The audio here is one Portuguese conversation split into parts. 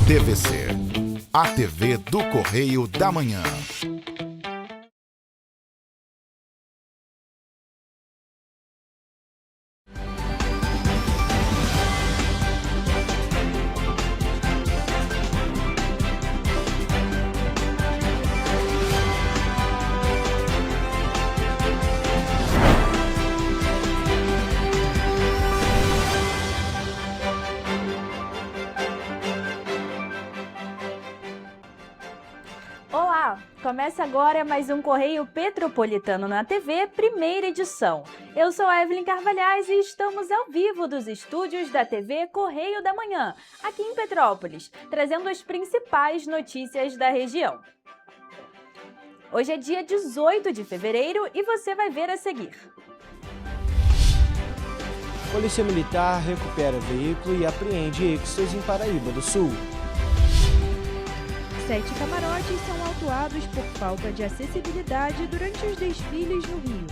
TVC, a TV do Correio da Manhã. Olá! Começa agora mais um Correio Petropolitano na TV, primeira edição. Eu sou a Evelyn Carvalhais e estamos ao vivo dos estúdios da TV Correio da Manhã, aqui em Petrópolis, trazendo as principais notícias da região. Hoje é dia 18 de fevereiro e você vai ver a seguir. Polícia Militar recupera veículo e apreende êxtase em Paraíba do Sul. 7 camarotes são autuados por falta de acessibilidade durante os desfiles no Rio.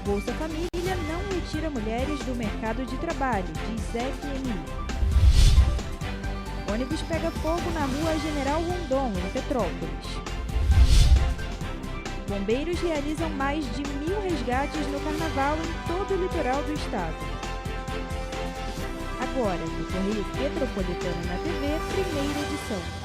Bolsa Família não retira mulheres do mercado de trabalho, diz FMI. Ônibus pega fogo na rua General Rondon, em Petrópolis. Bombeiros realizam mais de 1.000 resgates no carnaval em todo o litoral do estado. Agora, no Correio Petropolitano na TV, primeira edição.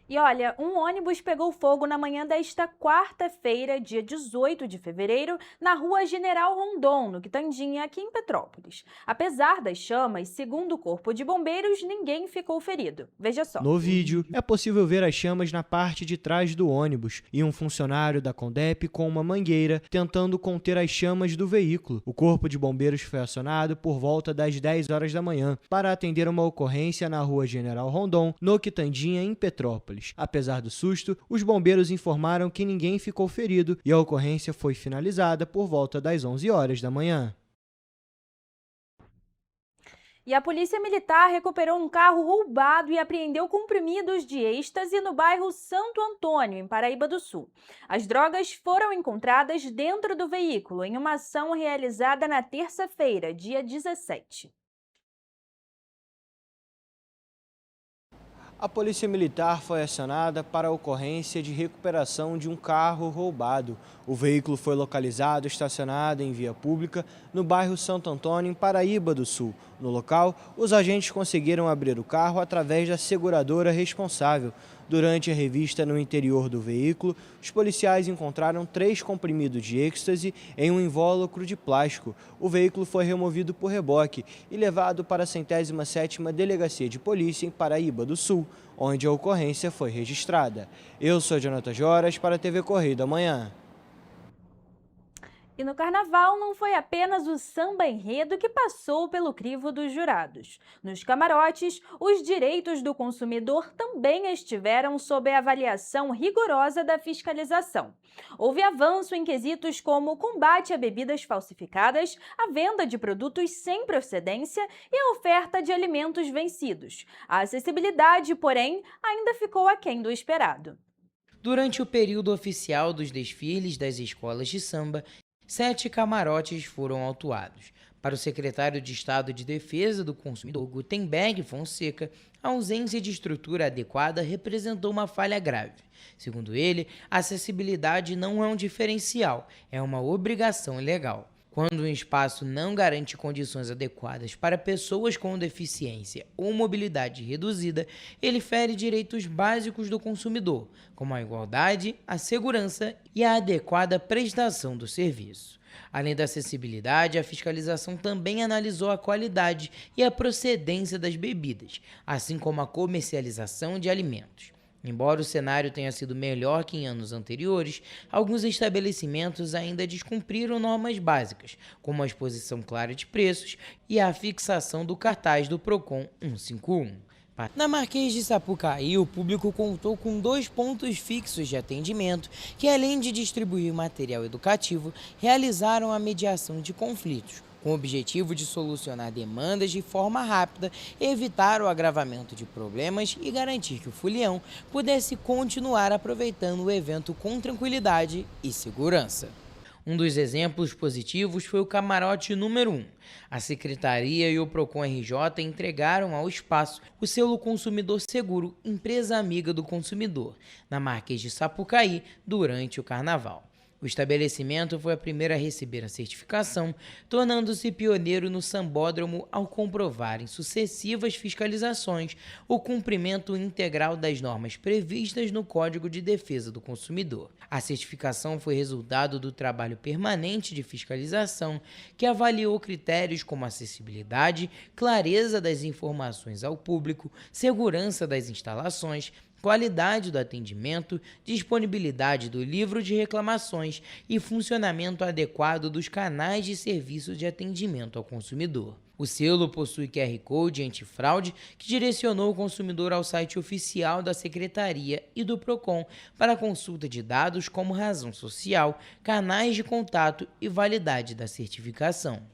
E olha, um ônibus pegou fogo na manhã desta quarta-feira, dia 18 de fevereiro, na rua General Rondon, no Quitandinha, aqui em Petrópolis. Apesar das chamas, segundo o Corpo de Bombeiros, ninguém ficou ferido. Veja só. No vídeo, é possível ver as chamas na parte de trás do ônibus e um funcionário da Condep com uma mangueira tentando conter as chamas do veículo. O Corpo de Bombeiros foi acionado por volta das 10 horas da manhã para atender uma ocorrência na rua General Rondon, no Quitandinha, em Petrópolis. Apesar do susto, os bombeiros informaram que ninguém ficou ferido e a ocorrência foi finalizada por volta das 11 horas da manhã. E a Polícia Militar recuperou um carro roubado e apreendeu comprimidos de êxtase no bairro Santo Antônio, em Paraíba do Sul. As drogas foram encontradas dentro do veículo em uma ação realizada na terça-feira, dia 17. A Polícia Militar foi acionada para a ocorrência de recuperação de um carro roubado. O veículo foi localizado estacionado em via pública no bairro Santo Antônio, em Paraíba do Sul. No local, os agentes conseguiram abrir o carro através da seguradora responsável. Durante a revista no interior do veículo, os policiais encontraram 3 comprimidos de êxtase em um invólucro de plástico. O veículo foi removido por reboque e levado para a 107ª Delegacia de Polícia em Paraíba do Sul, onde a ocorrência foi registrada. Eu sou Jonathan Joras para a TV Correio da Manhã. E no carnaval não foi apenas o samba enredo que passou pelo crivo dos jurados. Nos camarotes, os direitos do consumidor também estiveram sob a avaliação rigorosa da fiscalização. Houve avanço em quesitos como o combate a bebidas falsificadas, a venda de produtos sem procedência e a oferta de alimentos vencidos. A acessibilidade, porém, ainda ficou aquém do esperado. Durante o período oficial dos desfiles das escolas de samba, 7 camarotes foram autuados. Para o secretário de Estado de Defesa do Consumidor, Gutenberg Fonseca, a ausência de estrutura adequada representou uma falha grave. Segundo ele, a acessibilidade não é um diferencial, é uma obrigação legal. Quando um espaço não garante condições adequadas para pessoas com deficiência ou mobilidade reduzida, ele fere direitos básicos do consumidor, como a igualdade, a segurança e a adequada prestação do serviço. Além da acessibilidade, a fiscalização também analisou a qualidade e a procedência das bebidas, assim como a comercialização de alimentos. Embora o cenário tenha sido melhor que em anos anteriores, alguns estabelecimentos ainda descumpriram normas básicas, como a exposição clara de preços e a fixação do cartaz do Procon 151. Na Marquês de Sapucaí, o público contou com 2 pontos fixos de atendimento que, além de distribuir material educativo, realizaram a mediação de conflitos, com o objetivo de solucionar demandas de forma rápida, evitar o agravamento de problemas e garantir que o folião pudesse continuar aproveitando o evento com tranquilidade e segurança. Um dos exemplos positivos foi o camarote número 1. A Secretaria e o Procon RJ entregaram ao espaço o selo Consumidor Seguro, empresa amiga do consumidor, na Marquês de Sapucaí, durante o Carnaval. O estabelecimento foi a primeira a receber a certificação, tornando-se pioneiro no sambódromo ao comprovar em sucessivas fiscalizações o cumprimento integral das normas previstas no Código de Defesa do Consumidor. A certificação foi resultado do trabalho permanente de fiscalização que avaliou critérios como acessibilidade, clareza das informações ao público, segurança das instalações, qualidade do atendimento, disponibilidade do livro de reclamações e funcionamento adequado dos canais de serviço de atendimento ao consumidor. O selo possui QR Code antifraude que direcionou o consumidor ao site oficial da Secretaria e do Procon para consulta de dados como razão social, canais de contato e validade da certificação.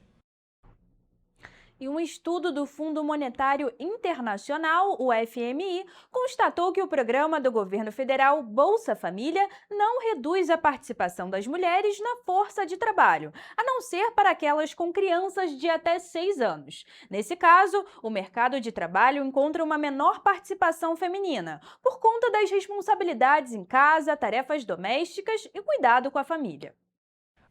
E um estudo do Fundo Monetário Internacional, o FMI, constatou que o programa do governo federal Bolsa Família não reduz a participação das mulheres na força de trabalho, a não ser para aquelas com crianças de até 6 anos. Nesse caso, o mercado de trabalho encontra uma menor participação feminina, por conta das responsabilidades em casa, tarefas domésticas e cuidado com a família.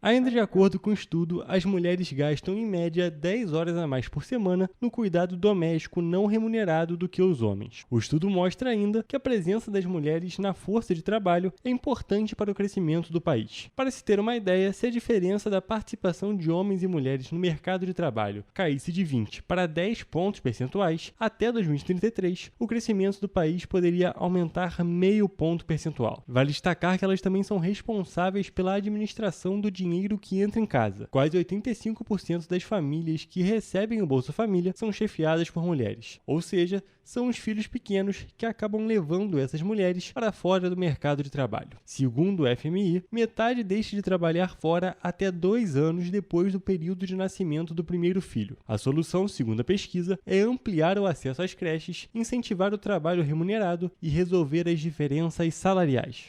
Ainda de acordo com o estudo, as mulheres gastam em média 10 horas a mais por semana no cuidado doméstico não remunerado do que os homens. O estudo mostra ainda que a presença das mulheres na força de trabalho é importante para o crescimento do país. Para se ter uma ideia, se a diferença da participação de homens e mulheres no mercado de trabalho caísse de 20 para 10 pontos percentuais até 2033, o crescimento do país poderia aumentar meio ponto percentual. Vale destacar que elas também são responsáveis pela administração do dinheiro que entra em casa. Quase 85% das famílias que recebem o Bolsa Família são chefiadas por mulheres, ou seja, são os filhos pequenos que acabam levando essas mulheres para fora do mercado de trabalho. Segundo o FMI, metade deixa de trabalhar fora até 2 anos depois do período de nascimento do primeiro filho. A solução, segundo a pesquisa, é ampliar o acesso às creches, incentivar o trabalho remunerado e resolver as diferenças salariais.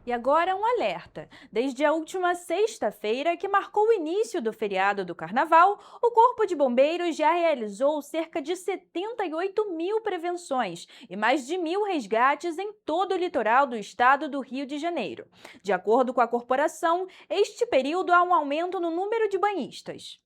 E agora um alerta. Desde a última sexta-feira, que marcou o início do feriado do Carnaval, o Corpo de Bombeiros já realizou cerca de 78 mil prevenções e mais de 1.000 resgates em todo o litoral do estado do Rio de Janeiro. De acordo com a corporação, este período há um aumento no número de banhistas.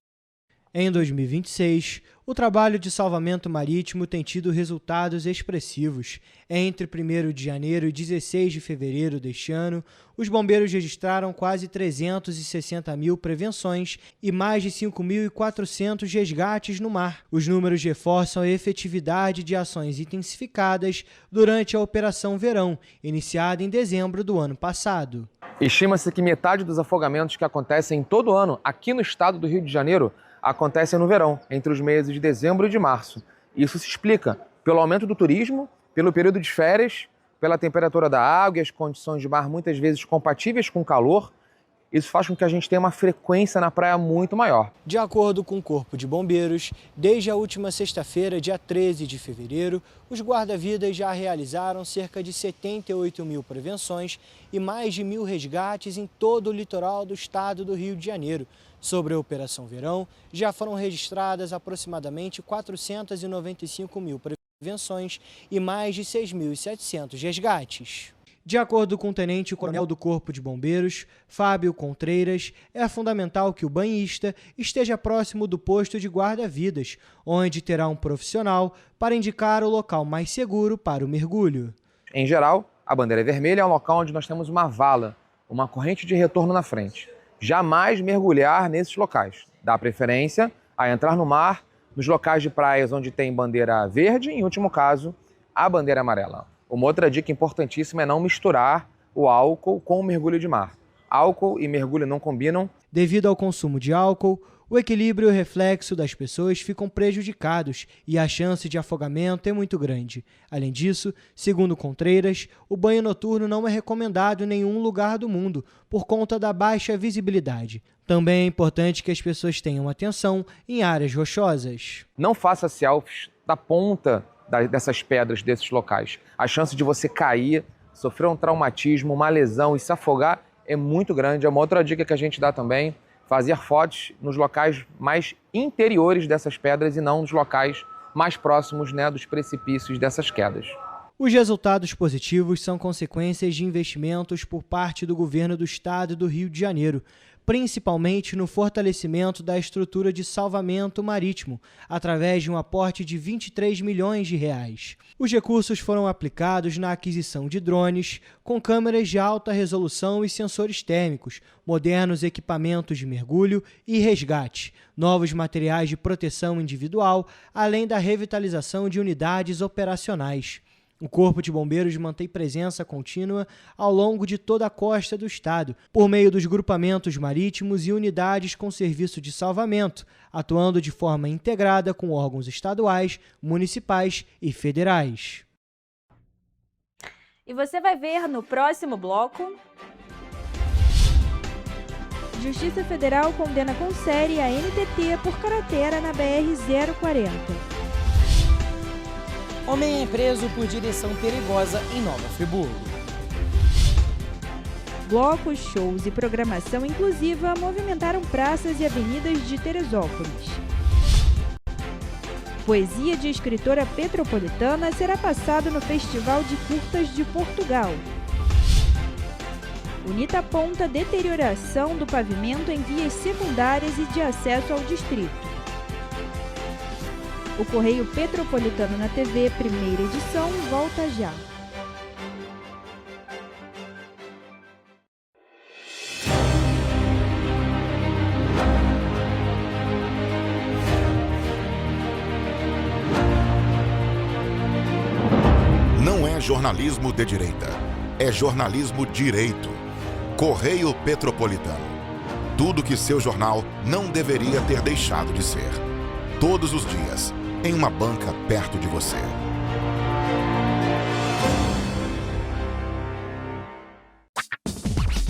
Em 2026, o trabalho de salvamento marítimo tem tido resultados expressivos. Entre 1º de janeiro e 16 de fevereiro deste ano, os bombeiros registraram quase 360 mil prevenções e mais de 5.400 resgates no mar. Os números reforçam a efetividade de ações intensificadas durante a Operação Verão, iniciada em dezembro do ano passado. Estima-se que metade dos afogamentos que acontecem todo ano aqui no estado do Rio de Janeiro acontecem no verão, entre os meses de dezembro e de março. Isso se explica pelo aumento do turismo, pelo período de férias, pela temperatura da água e as condições de mar muitas vezes compatíveis com o calor. Isso faz com que a gente tenha uma frequência na praia muito maior. De acordo com o Corpo de Bombeiros, desde a última sexta-feira, dia 13 de fevereiro, os guarda-vidas já realizaram cerca de 78 mil prevenções e mais de 1.000 resgates em todo o litoral do estado do Rio de Janeiro. Sobre a Operação Verão, já foram registradas aproximadamente 495 mil prevenções e mais de 6.700 resgates. De acordo com o tenente-coronel do Corpo de Bombeiros, Fábio Contreiras, é fundamental que o banhista esteja próximo do posto de guarda-vidas, onde terá um profissional para indicar o local mais seguro para o mergulho. Em geral, a bandeira vermelha é um local onde nós temos uma vala, uma corrente de retorno na frente. Jamais mergulhar nesses locais. Dá preferência a entrar no mar, nos locais de praias onde tem bandeira verde e, em último caso, a bandeira amarela. Uma outra dica importantíssima é não misturar o álcool com o mergulho de mar. Álcool e mergulho não combinam. Devido ao consumo de álcool, o equilíbrio e o reflexo das pessoas ficam prejudicados e a chance de afogamento é muito grande. Além disso, segundo Contreiras, o banho noturno não é recomendado em nenhum lugar do mundo por conta da baixa visibilidade. Também é importante que as pessoas tenham atenção em áreas rochosas. Não faça selfies da ponta dessas pedras, desses locais. A chance de você cair, sofrer um traumatismo, uma lesão e se afogar é muito grande. É uma outra dica que a gente dá também, fazer fotos nos locais mais interiores dessas pedras e não nos locais mais próximos, né, dos precipícios dessas quedas. Os resultados positivos são consequências de investimentos por parte do governo do estado do Rio de Janeiro, principalmente no fortalecimento da estrutura de salvamento marítimo, através de um aporte de 23 milhões de reais. Os recursos foram aplicados na aquisição de drones, com câmeras de alta resolução e sensores térmicos, modernos equipamentos de mergulho e resgate, novos materiais de proteção individual, além da revitalização de unidades operacionais. O Corpo de Bombeiros mantém presença contínua ao longo de toda a costa do estado, por meio dos grupamentos marítimos e unidades com serviço de salvamento, atuando de forma integrada com órgãos estaduais, municipais e federais. E você vai ver no próximo bloco... Justiça Federal condena com série a NTT por cratera na BR-040. Homem é preso por direção perigosa em Nova Friburgo. Blocos, shows e programação inclusiva movimentaram praças e avenidas de Teresópolis. Poesia de escritora petropolitana será passado no Festival de Curtas de Portugal. UNITA aponta deterioração do pavimento em vias secundárias e de acesso ao distrito. O Correio Petropolitano na TV, primeira edição, volta já. Não é jornalismo de direita, é jornalismo direito. Correio Petropolitano. Tudo que seu jornal não deveria ter deixado de ser. Todos os dias, em uma banca perto de você.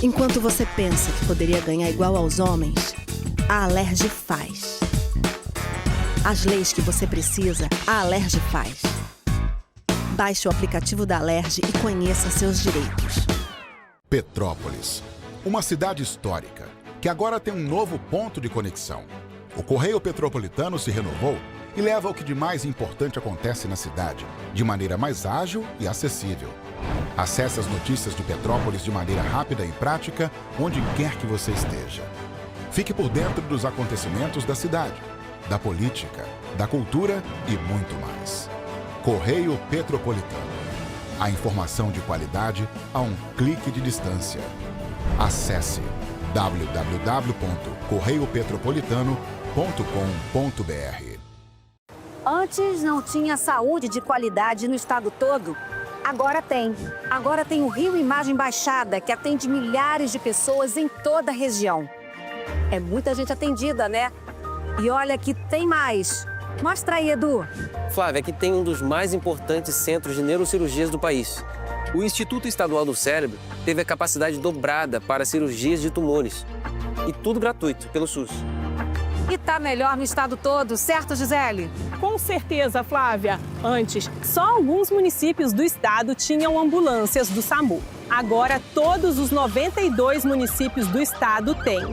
Enquanto você pensa que poderia ganhar igual aos homens, a Alerj faz. As leis que você precisa, a Alerj faz. Baixe o aplicativo da Alerj e conheça seus direitos. Petrópolis, uma cidade histórica, que agora tem um novo ponto de conexão. O Correio Petropolitano se renovou e leva o que de mais importante acontece na cidade, de maneira mais ágil e acessível. Acesse as notícias de Petrópolis de maneira rápida e prática, onde quer que você esteja. Fique por dentro dos acontecimentos da cidade, da política, da cultura e muito mais. Correio Petropolitano. A informação de qualidade a um clique de distância. Acesse www.correiopetropolitano.com.br. Antes não tinha saúde de qualidade no estado todo. Agora tem. Agora tem o Rio Imagem Baixada, que atende milhares de pessoas em toda a região. É muita gente atendida, né? E olha que tem mais. Mostra aí, Edu. Flávia, aqui tem um dos mais importantes centros de neurocirurgias do país. O Instituto Estadual do Cérebro teve a capacidade dobrada para cirurgias de tumores. E tudo gratuito, pelo SUS. E tá melhor no estado todo, certo, Gisele? Com certeza, Flávia. Antes, só alguns municípios do estado tinham ambulâncias do SAMU. Agora, todos os 92 municípios do estado têm.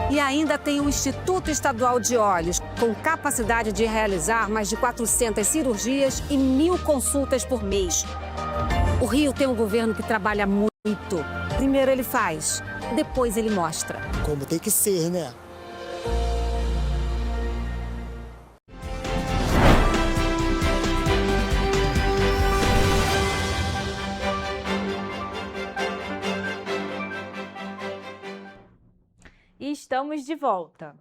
E ainda tem o Instituto Estadual de Olhos, com capacidade de realizar mais de 400 cirurgias e 1.000 consultas por mês. O Rio tem um governo que trabalha muito. Primeiro ele faz, depois ele mostra. Como tem que ser, né? E estamos de volta.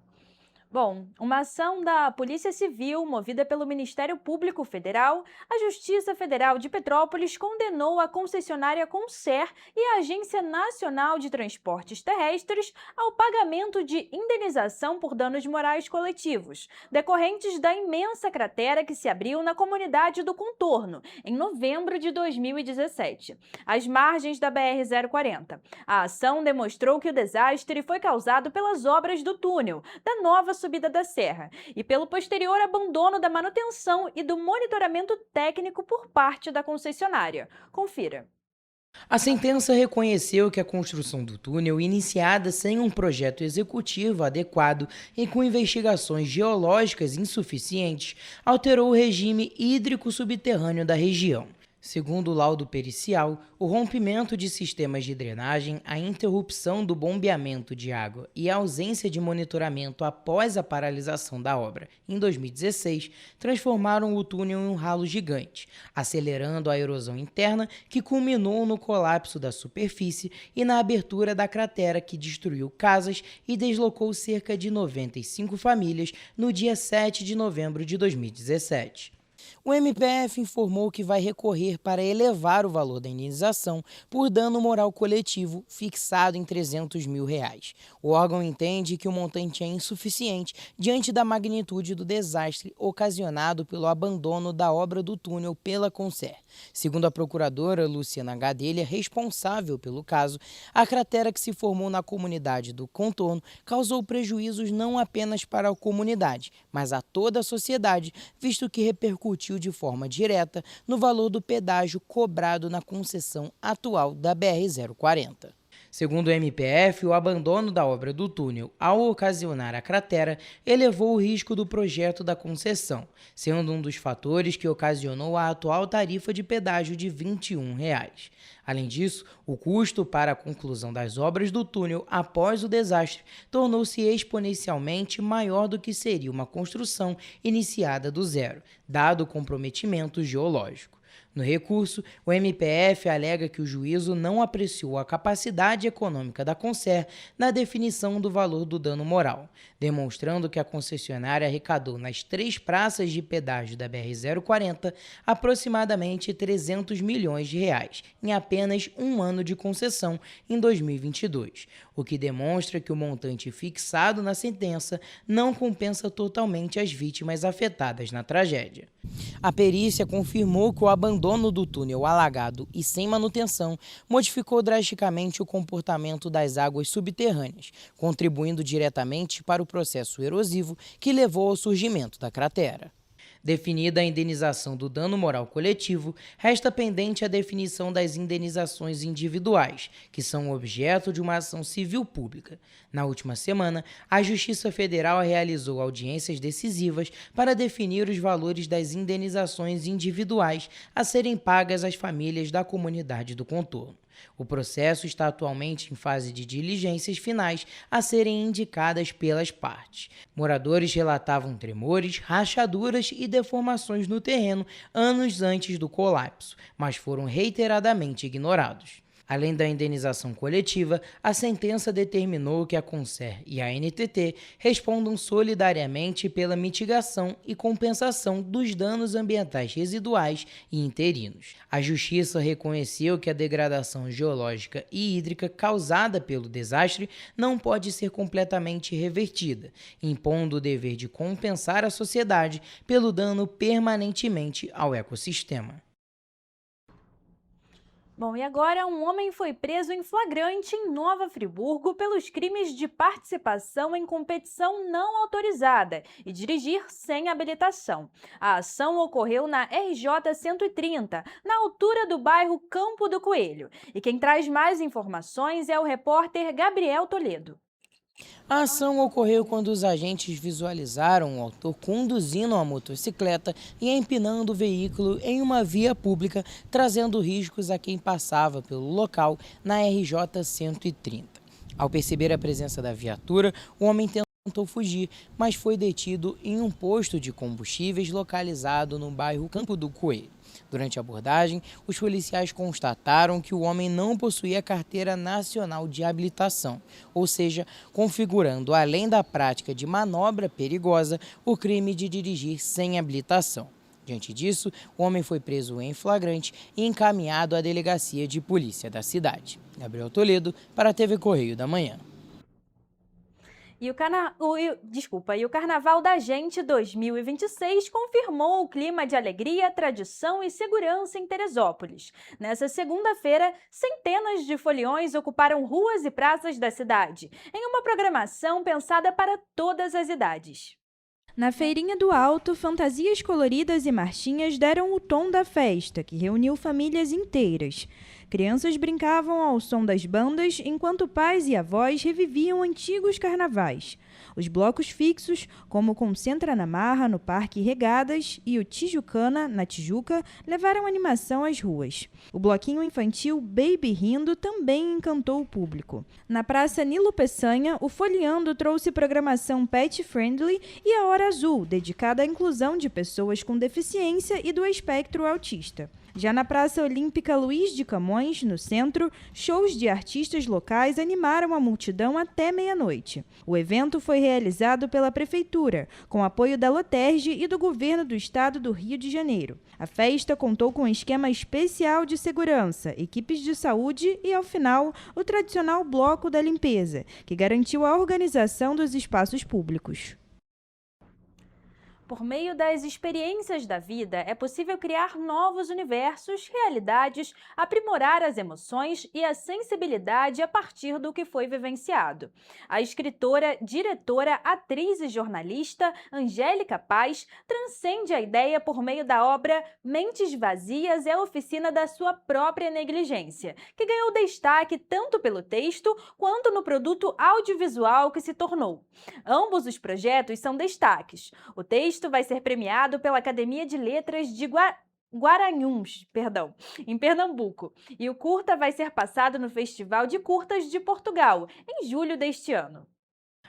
Bom, uma ação da Polícia Civil, movida pelo Ministério Público Federal, a Justiça Federal de Petrópolis condenou a concessionária Concer e a Agência Nacional de Transportes Terrestres ao pagamento de indenização por danos morais coletivos, decorrentes da imensa cratera que se abriu na comunidade do Contorno, em novembro de 2017, às margens da BR-040. A ação demonstrou que o desastre foi causado pelas obras do túnel, da nova subida da serra e pelo posterior abandono da manutenção e do monitoramento técnico por parte da concessionária. Confira. A sentença reconheceu que a construção do túnel, iniciada sem um projeto executivo adequado e com investigações geológicas insuficientes, alterou o regime hídrico subterrâneo da região. Segundo o laudo pericial, o rompimento de sistemas de drenagem, a interrupção do bombeamento de água e a ausência de monitoramento após a paralisação da obra em 2016 transformaram o túnel em um ralo gigante, acelerando a erosão interna que culminou no colapso da superfície e na abertura da cratera que destruiu casas e deslocou cerca de 95 famílias no dia 7 de novembro de 2017. O MPF informou que vai recorrer para elevar o valor da indenização por dano moral coletivo fixado em R$300 mil. O órgão entende que o montante é insuficiente diante da magnitude do desastre ocasionado pelo abandono da obra do túnel pela Concer. Segundo a procuradora Luciana Gadelha, responsável pelo caso, a cratera que se formou na comunidade do contorno causou prejuízos não apenas para a comunidade, mas a toda a sociedade, visto que repercutiu de forma direta no valor do pedágio cobrado na concessão atual da BR-040. Segundo o MPF, o abandono da obra do túnel, ao ocasionar a cratera, elevou o risco do projeto da concessão, sendo um dos fatores que ocasionou a atual tarifa de pedágio de R$ 21. Além disso, o custo para a conclusão das obras do túnel após o desastre tornou-se exponencialmente maior do que seria uma construção iniciada do zero, dado o comprometimento geológico. No recurso, o MPF alega que o juízo não apreciou a capacidade econômica da Concer na definição do valor do dano moral, demonstrando que a concessionária arrecadou nas 3 praças de pedágio da BR-040 aproximadamente R$300 milhões em apenas um ano de concessão em 2022, o que demonstra que o montante fixado na sentença não compensa totalmente as vítimas afetadas na tragédia. A perícia confirmou que o abandono do túnel alagado e sem manutenção modificou drasticamente o comportamento das águas subterrâneas, contribuindo diretamente para o processo erosivo que levou ao surgimento da cratera. Definida a indenização do dano moral coletivo, resta pendente a definição das indenizações individuais, que são objeto de uma ação civil pública. Na última semana, a Justiça Federal realizou audiências decisivas para definir os valores das indenizações individuais a serem pagas às famílias da comunidade do contorno. O processo está atualmente em fase de diligências finais a serem indicadas pelas partes. Moradores relatavam tremores, rachaduras e deformações no terreno anos antes do colapso, mas foram reiteradamente ignorados. Além da indenização coletiva, a sentença determinou que a Concer e a NTT respondam solidariamente pela mitigação e compensação dos danos ambientais residuais e interinos. A Justiça reconheceu que a degradação geológica e hídrica causada pelo desastre não pode ser completamente revertida, impondo o dever de compensar a sociedade pelo dano permanentemente ao ecossistema. Bom, e agora um homem foi preso em flagrante em Nova Friburgo pelos crimes de participação em competição não autorizada e dirigir sem habilitação. A ação ocorreu na RJ 130, na altura do bairro Campo do Coelho. E quem traz mais informações é o repórter Gabriel Toledo. A ação ocorreu quando os agentes visualizaram o autor conduzindo uma motocicleta e empinando o veículo em uma via pública, trazendo riscos a quem passava pelo local na RJ 130. Ao perceber a presença da viatura, o homem tentou fugir, mas foi detido em um posto de combustíveis localizado no bairro Campo do Coelho. Durante a abordagem, os policiais constataram que o homem não possuía carteira nacional de habilitação, ou seja, configurando, além da prática de manobra perigosa, o crime de dirigir sem habilitação. Diante disso, o homem foi preso em flagrante e encaminhado à delegacia de polícia da cidade. Gabriel Toledo, para a TV Correio da Manhã. E o Carnaval da Gente 2026 confirmou o clima de alegria, tradição e segurança em Teresópolis. Nessa segunda-feira, centenas de foliões ocuparam ruas e praças da cidade, em uma programação pensada para todas as idades. Na Feirinha do Alto, fantasias coloridas e marchinhas deram o tom da festa, que reuniu famílias inteiras. Crianças brincavam ao som das bandas, enquanto pais e avós reviviam antigos carnavais. Os blocos fixos, como o Concentra na Marra, no Parque Regadas, e o Tijucana, na Tijuca, levaram animação às ruas. O bloquinho infantil Baby Rindo também encantou o público. Na Praça Nilo Peçanha, o Folheando trouxe programação pet friendly e a Hora Azul, dedicada à inclusão de pessoas com deficiência e do espectro autista. Já na Praça Olímpica Luiz de Camões, no centro, shows de artistas locais animaram a multidão até meia-noite. O evento foi realizado pela Prefeitura, com apoio da Loterge e do Governo do Estado do Rio de Janeiro. A festa contou com um esquema especial de segurança, equipes de saúde e, ao final, o tradicional Bloco da Limpeza, que garantiu a organização dos espaços públicos. Por meio das experiências da vida, é possível criar novos universos, realidades, aprimorar as emoções e a sensibilidade a partir do que foi vivenciado. A escritora, diretora, atriz e jornalista Angélica Paz transcende a ideia por meio da obra Mentes Vazias é a oficina da sua própria negligência, que ganhou destaque tanto pelo texto quanto no produto audiovisual que se tornou. Ambos os projetos são destaques. O texto vai ser premiado pela Academia de Letras de Guaranhuns, em Pernambuco, e o curta vai ser passado no Festival de Curtas de Portugal, em julho deste ano.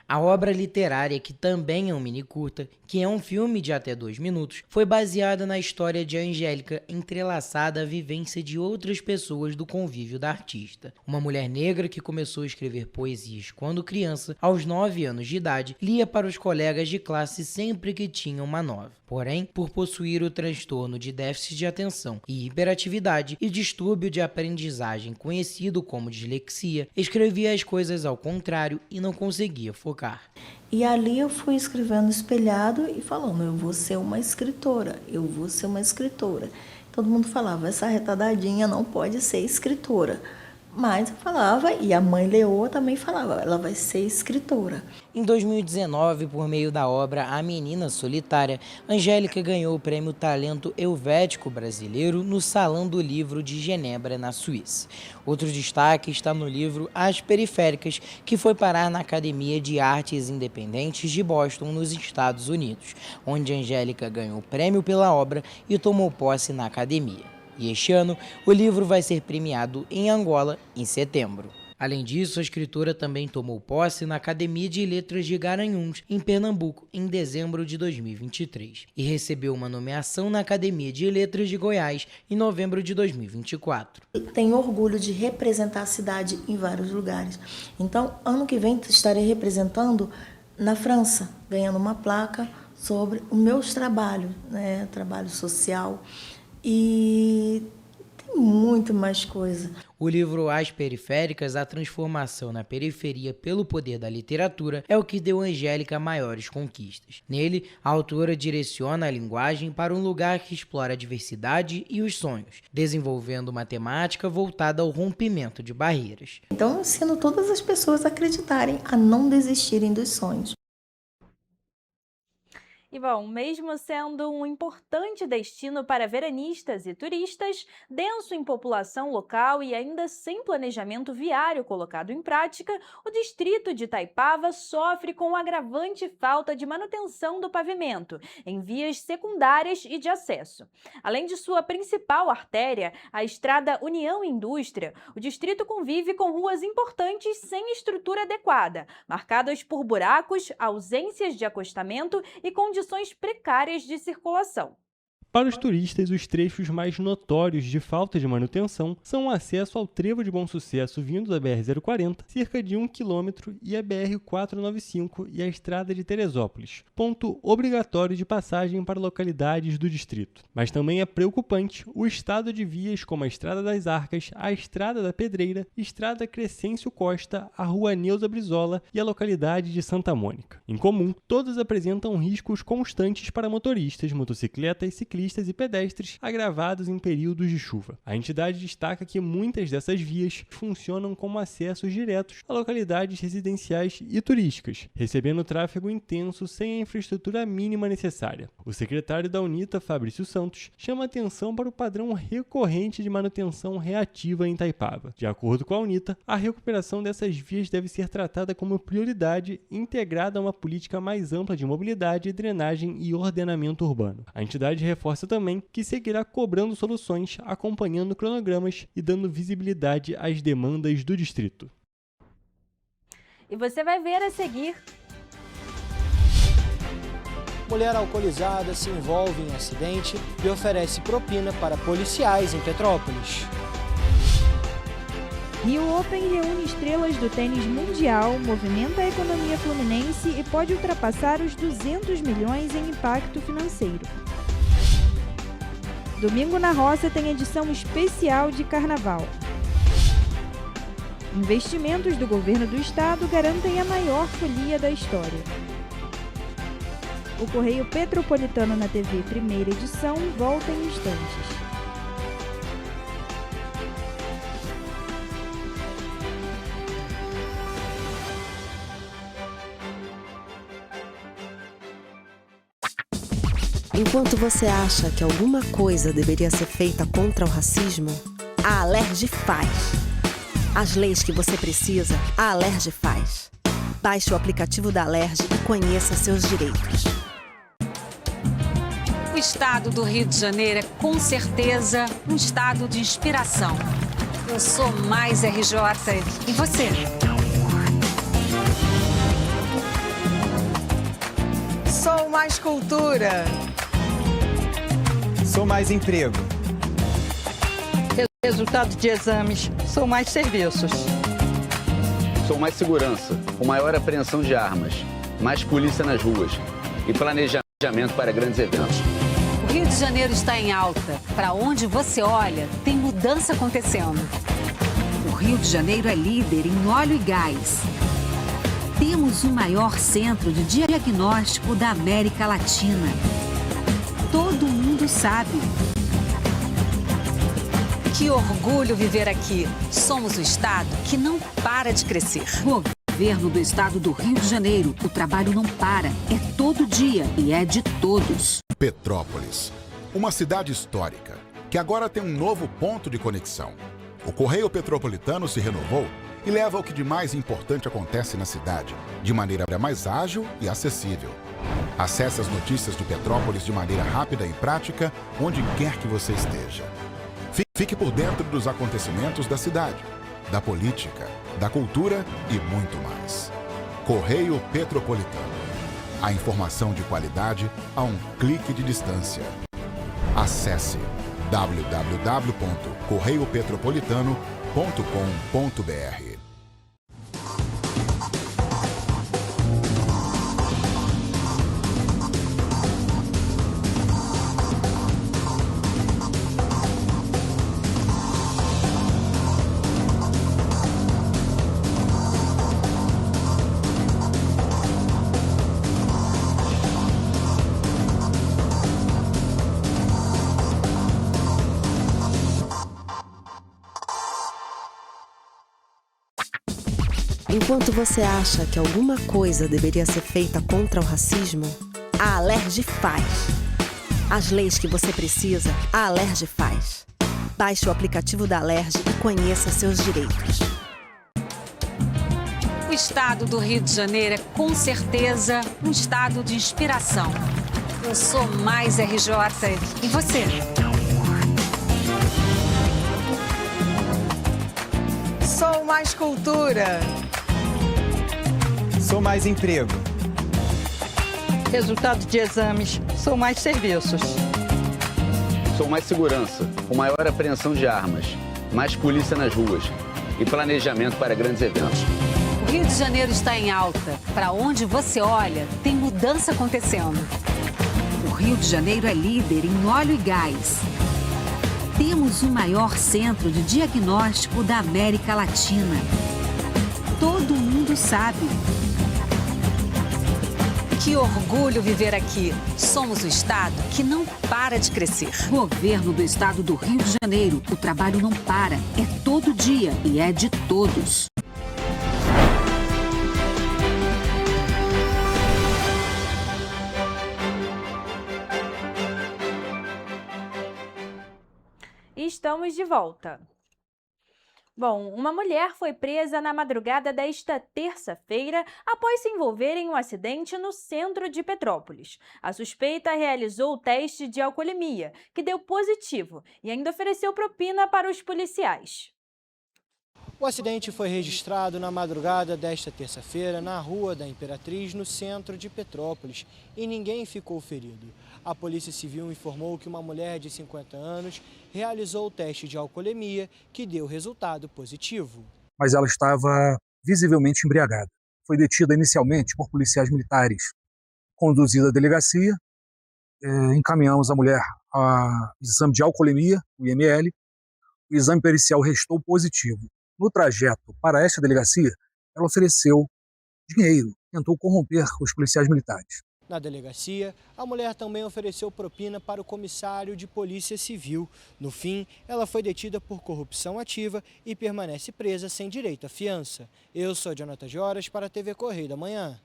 A obra literária, que também é um mini-curta, que é um filme de até 2 minutos, foi baseada na história de Angélica, entrelaçada à vivência de outras pessoas do convívio da artista. Uma mulher negra que começou a escrever poesias quando criança, aos 9 anos de idade, lia para os colegas de classe sempre que tinha uma nova. Porém, por possuir o transtorno de déficit de atenção e hiperatividade e distúrbio de aprendizagem conhecido como dislexia, escrevia as coisas ao contrário e não conseguia focar. E ali eu fui escrevendo espelhado e falando, eu vou ser uma escritora, eu vou ser uma escritora. Todo mundo falava, essa retardadinha não pode ser escritora. Mas eu falava, e a mãe Leoa também falava, ela vai ser escritora. Em 2019, por meio da obra A Menina Solitária, Angélica ganhou o prêmio Talento Helvético Brasileiro no Salão do Livro de Genebra, na Suíça. Outro destaque está no livro As Periféricas, que foi parar na Academia de Artes Independentes de Boston, nos Estados Unidos, onde Angélica ganhou o prêmio pela obra e tomou posse na academia. E este ano, o livro vai ser premiado em Angola, em setembro. Além disso, a escritora também tomou posse na Academia de Letras de Guaranhuns, em Pernambuco, em dezembro de 2023, e recebeu uma nomeação na Academia de Letras de Goiás, em novembro de 2024. Tenho orgulho de representar a cidade em vários lugares. Então, ano que vem, estarei representando na França, ganhando uma placa sobre os meus trabalhos, trabalho social. E tem muito mais coisa. O livro As Periféricas, a transformação na periferia pelo poder da literatura, é o que deu a Angélica maiores conquistas. Nele, a autora direciona a linguagem para um lugar que explora a diversidade e os sonhos, desenvolvendo uma temática voltada ao rompimento de barreiras. Então, eu ensino todas as pessoas a acreditarem, a não desistirem dos sonhos. E bom, mesmo sendo um importante destino para veranistas e turistas, denso em população local e ainda sem planejamento viário colocado em prática, o distrito de Itaipava sofre com a agravante falta de manutenção do pavimento em vias secundárias e de acesso. Além de sua principal artéria, a estrada União Indústria, o distrito convive com ruas importantes sem estrutura adequada, marcadas por buracos, ausências de acostamento e condições precárias de circulação. Para os turistas, os trechos mais notórios de falta de manutenção são o acesso ao Trevo de Bom Sucesso vindo da BR-040, cerca de 1 km, e a BR-495 e a Estrada de Teresópolis, ponto obrigatório de passagem para localidades do distrito. Mas também é preocupante o estado de vias como a Estrada das Arcas, a Estrada da Pedreira, Estrada Crescêncio Costa, a Rua Neuza Brizola e a localidade de Santa Mônica. Em comum, todas apresentam riscos constantes para motoristas, motocicletas, ciclistas ciclistas e pedestres agravados em períodos de chuva. A entidade destaca que muitas dessas vias funcionam como acessos diretos a localidades residenciais e turísticas, recebendo tráfego intenso sem a infraestrutura mínima necessária. O secretário da UNITA, Fabrício Santos, chama atenção para o padrão recorrente de manutenção reativa em Itaipava. De acordo com a UNITA, a recuperação dessas vias deve ser tratada como prioridade integrada a uma política mais ampla de mobilidade, drenagem e ordenamento urbano. A entidade reforça também que seguirá cobrando soluções, acompanhando cronogramas e dando visibilidade às demandas do distrito. E você vai ver a seguir. Mulher alcoolizada se envolve em acidente e oferece propina para policiais em Petrópolis. Rio Open reúne estrelas do tênis mundial, movimenta a economia fluminense e pode ultrapassar os 200 milhões em impacto financeiro. Domingo na Roça tem edição especial de Carnaval. Investimentos do governo do estado garantem a maior folia da história. O Correio Petropolitano na TV, primeira edição, volta em instantes. Enquanto você acha que alguma coisa deveria ser feita contra o racismo, a Alerj faz. As leis que você precisa, a Alerj faz. Baixe o aplicativo da Alerj e conheça seus direitos. O estado do Rio de Janeiro é, com certeza, um estado de inspiração. Eu sou mais RJ. E você? Sou mais cultura. Sou mais emprego. Resultado de exames. Sou mais serviços. Sou mais segurança, com maior apreensão de armas, mais polícia nas ruas e planejamento para grandes eventos. O Rio de Janeiro está em alta. Para onde você olha, tem mudança acontecendo. O Rio de Janeiro é líder em óleo e gás. Temos o maior centro de diagnóstico da América Latina. Todo mundo sabe. Que orgulho viver aqui. Somos o estado que não para de crescer. Governo do estado do Rio de Janeiro. O trabalho não para. É todo dia e é de todos. Petrópolis, uma cidade histórica que agora tem um novo ponto de conexão. O Correio Petropolitano se renovou e leva o que de mais importante acontece na cidade, de maneira mais ágil e acessível. Acesse as notícias de Petrópolis de maneira rápida e prática, onde quer que você esteja. Fique por dentro dos acontecimentos da cidade, da política, da cultura e muito mais. Correio Petropolitano. A informação de qualidade a um clique de distância. Acesse www.correiopetropolitano.com.br. Enquanto você acha que alguma coisa deveria ser feita contra o racismo, a Alerj faz. As leis que você precisa, a Alerj faz. Baixe o aplicativo da Alerj e conheça seus direitos. O estado do Rio de Janeiro é, com certeza, um estado de inspiração. Eu sou mais RJ. E você? Sou mais cultura. Sou mais emprego. Resultado de exames. Sou mais serviços. Sou mais segurança, com maior apreensão de armas, mais polícia nas ruas e planejamento para grandes eventos. O Rio de Janeiro está em alta. Para onde você olha, tem mudança acontecendo. O Rio de Janeiro é líder em óleo e gás. Temos o maior centro de diagnóstico da América Latina. Todo mundo sabe. Que orgulho viver aqui. Somos o estado que não para de crescer. Governo do Estado do Rio de Janeiro. O trabalho não para. É todo dia e é de todos. Estamos de volta. Bom, uma mulher foi presa na madrugada desta terça-feira após se envolver em um acidente no centro de Petrópolis. A suspeita realizou o teste de alcoolemia, que deu positivo, e ainda ofereceu propina para os policiais. O acidente foi registrado na madrugada desta terça-feira na Rua da Imperatriz, no centro de Petrópolis, e ninguém ficou ferido. A Polícia Civil informou que uma mulher de 50 anos realizou o teste de alcoolemia, que deu resultado positivo. Mas ela estava visivelmente embriagada. Foi detida inicialmente por policiais militares. Conduzida à delegacia, encaminhamos a mulher a exame de alcoolemia, o IML. O exame pericial restou positivo. No trajeto para esta delegacia, ela ofereceu dinheiro, tentou corromper os policiais militares. Na delegacia, a mulher também ofereceu propina para o comissário de Polícia Civil. No fim, ela foi detida por corrupção ativa e permanece presa sem direito à fiança. Eu sou Jonathan Joras para a TV Correio da Manhã.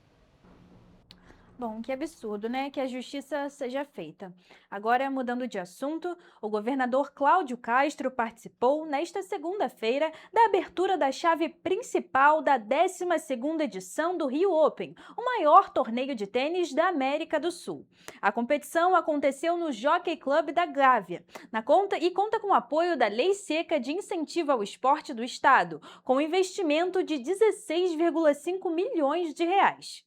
Bom, que absurdo, né? Que a justiça seja feita. Agora, mudando de assunto, o governador Cláudio Castro participou, nesta segunda-feira, da abertura da chave principal da 12ª edição do Rio Open, o maior torneio de tênis da América do Sul. A competição aconteceu no Jockey Club da Gávea, e conta com o apoio da Lei Seca de Incentivo ao Esporte do Estado, com investimento de 16,5 milhões de reais.